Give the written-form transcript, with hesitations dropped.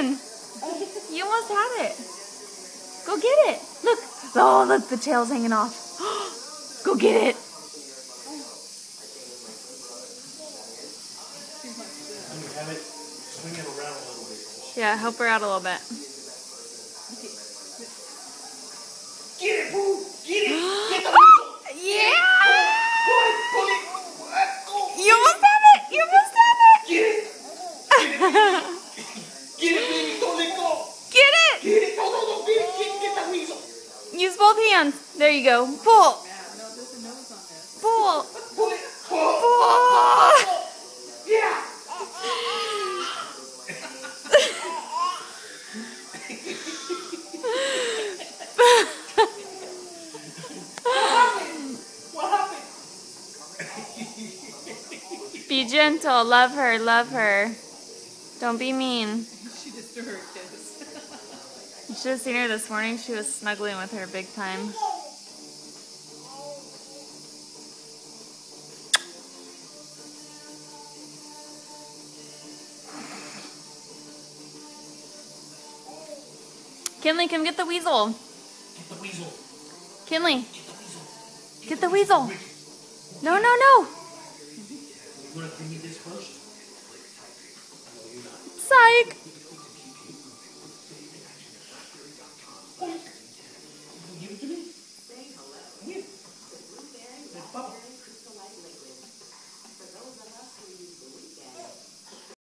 doing? You almost had it. Go get it. Look. Oh, look, the tail's hanging off. Go get it. Have it, swing it around a little bit. Yeah, help her out a little bit. Get it, boo! Get it! Get the weasel! Yeah! Pull it! You almost have it! You almost have it! Get it! Get it, baby! Don't let go! Get it! Get it! No, get it! Get the weasel! Use both hands. There you go. Pull. Pull. Pull it! Pull! Pull. Yeah! What happened? Be gentle. Love her. Love her. Don't be mean. She just threw her kiss. You should have seen her this morning. She was snuggling with her big time. Kinley, come get the weasel. Get the weasel. Kinley, Get the weasel. get the weasel. No, no, no. You want to give me this first? No, you're not. Psych.